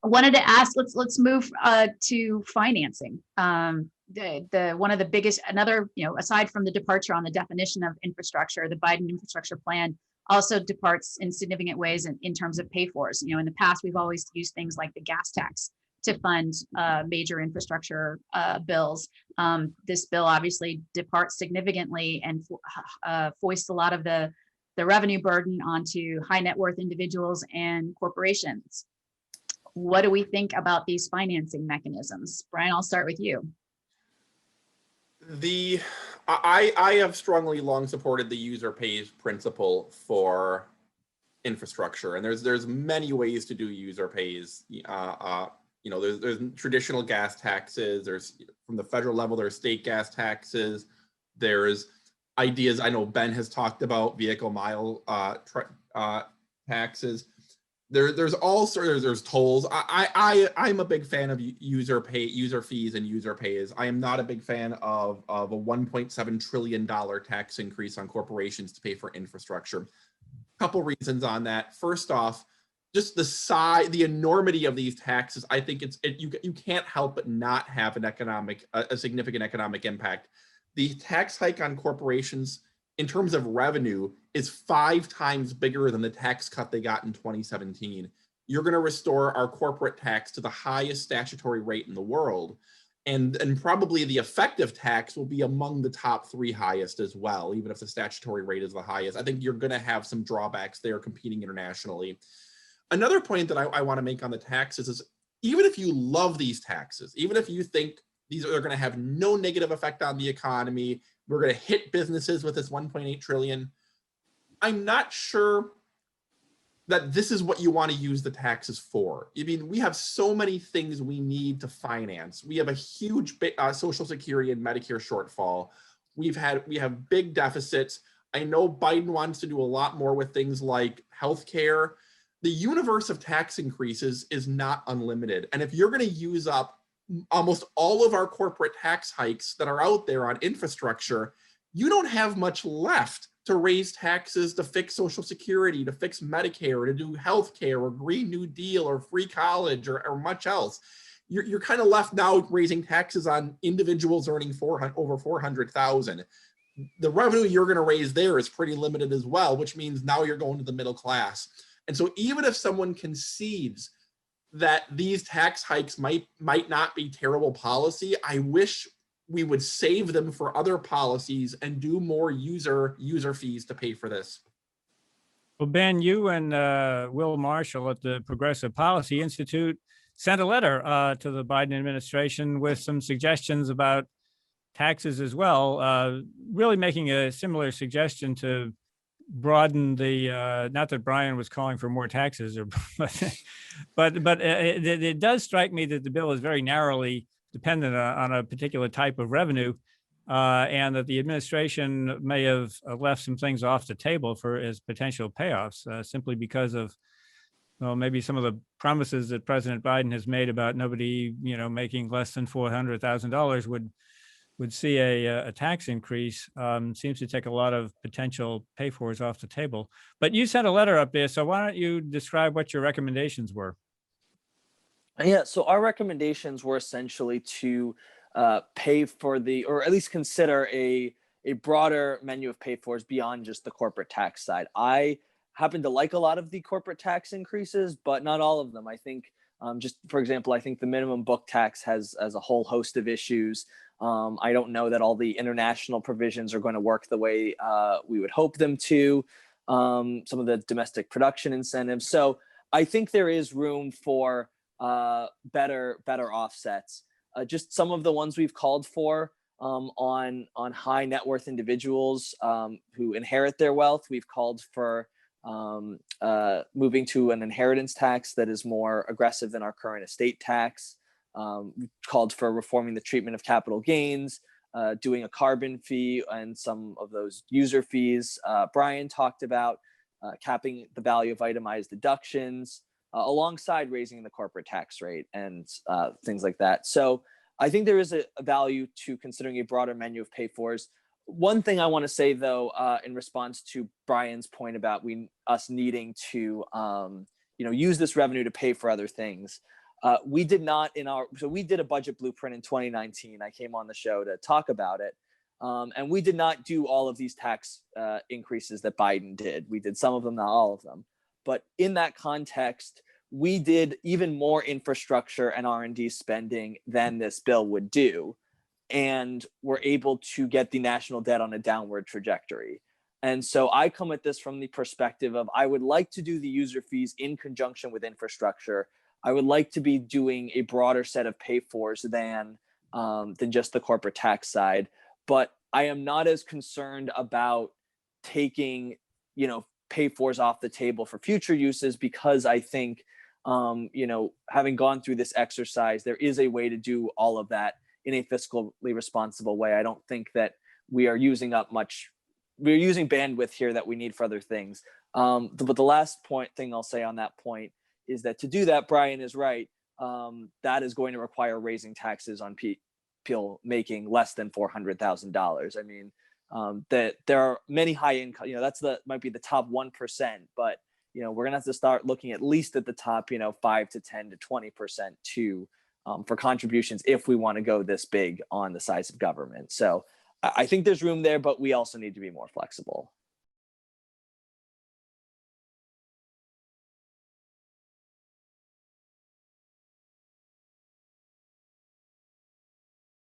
wanted to ask, let's move to financing. The one of the biggest, another, aside from the departure on the definition of infrastructure, the Biden infrastructure plan also departs in significant ways in terms of pay-fors. In the past, we've always used things like the gas tax to fund major infrastructure bills. This bill obviously departs significantly and foists a lot of the revenue burden onto high net worth individuals and corporations. What do we think about these financing mechanisms? Brian, I'll start with you. I have strongly long supported the user pays principle for infrastructure, and there's many ways to do user pays. There's traditional gas taxes. There's, from the federal level, there's state gas taxes. There's ideas, I know Ben has talked about, vehicle mile taxes. There's all sorts. There's tolls. I'm a big fan of user fees and user pays. I am not a big fan of a $1.7 trillion tax increase on corporations to pay for infrastructure. Couple reasons on that. First off, just the size, the enormity of these taxes. I think you can't help but not have a significant economic impact. The tax hike on corporations, in terms of revenue, is 5 times bigger than the tax cut they got in 2017. You're going to restore our corporate tax to the highest statutory rate in the world. And probably the effective tax will be among the top 3 highest as well, even if the statutory rate is the highest. I think you're going to have some drawbacks there competing internationally. Another point that I want to make on the taxes is, even if you love these taxes, even if you think these are going to have no negative effect on the economy, we're going to hit businesses with this 1.8 trillion. I'm not sure that this is what you want to use the taxes for. I mean, we have so many things we need to finance. We have a huge Social Security and Medicare shortfall. We have big deficits. I know Biden wants to do a lot more with things like healthcare. The universe of tax increases is not unlimited. And if you're going to use up almost all of our corporate tax hikes that are out there on infrastructure, you don't have much left to raise taxes to fix Social Security, to fix Medicare, to do healthcare or Green New Deal or free college or much else. You're kind of left now raising taxes on individuals earning over 400,000. The revenue you're going to raise there is pretty limited as well, which means now you're going to the middle class. And so even if someone concedes that these tax hikes might not be terrible policy, I wish we would save them for other policies and do more user fees to pay for this. Well, Ben, you and Will Marshall at the Progressive Policy Institute sent a letter to the Biden administration with some suggestions about taxes as well, really making a similar suggestion to broaden the, not that Brian was calling for more taxes, but it does strike me that the bill is very narrowly dependent on a particular type of revenue, and that the administration may have left some things off the table as potential payoffs, simply because of, well, maybe some of the promises that President Biden has made about nobody, making less than $400,000 would see a tax increase. Seems to take a lot of potential pay-fors off the table. But you sent a letter up there, so why don't you describe what your recommendations were? Yeah, so our recommendations were essentially to pay for or at least consider a broader menu of pay-fors beyond just the corporate tax side. I happen to like a lot of the corporate tax increases, but not all of them. I think, just for example, I think the minimum book tax has a whole host of issues. I don't know that all the international provisions are going to work the way we would hope them to. Some of the domestic production incentives. So I think there is room for better offsets. Just some of the ones we've called for on high net worth individuals who inherit their wealth. We've called for moving to an inheritance tax that is more aggressive than our current estate tax. We've called for reforming the treatment of capital gains, doing a carbon fee and some of those user fees Brian talked about, capping the value of itemized deductions, alongside raising the corporate tax rate and things like that. So I think there is a value to considering a broader menu of pay-fors. One thing I want to say, though, in response to Brian's point about us needing to use this revenue to pay for other things. We did not so we did a budget blueprint in 2019. I came on the show to talk about it. And we did not do all of these tax increases that Biden did. We did some of them, not all of them. But in that context, we did even more infrastructure and R&D spending than this bill would do. And we're able to get the national debt on a downward trajectory. And so I come at this from the perspective of, I would like to do the user fees in conjunction with infrastructure. I would like to be doing a broader set of pay-fors than just the corporate tax side. But I am not as concerned about taking, pay-fors off the table for future uses, because I think, having gone through this exercise, there is a way to do all of that in a fiscally responsible way. I don't think that we are using bandwidth here that we need for other things. But the last thing I'll say on that point is that to do that, Brian is right. That is going to require raising taxes on people making less than $400,000. I mean, that there are many high income, might be the top 1%, but we're gonna have to start looking at least at the top, 5 to 10 to 20% too, for contributions if we want to go this big on the size of government. So I think there's room there, but we also need to be more flexible.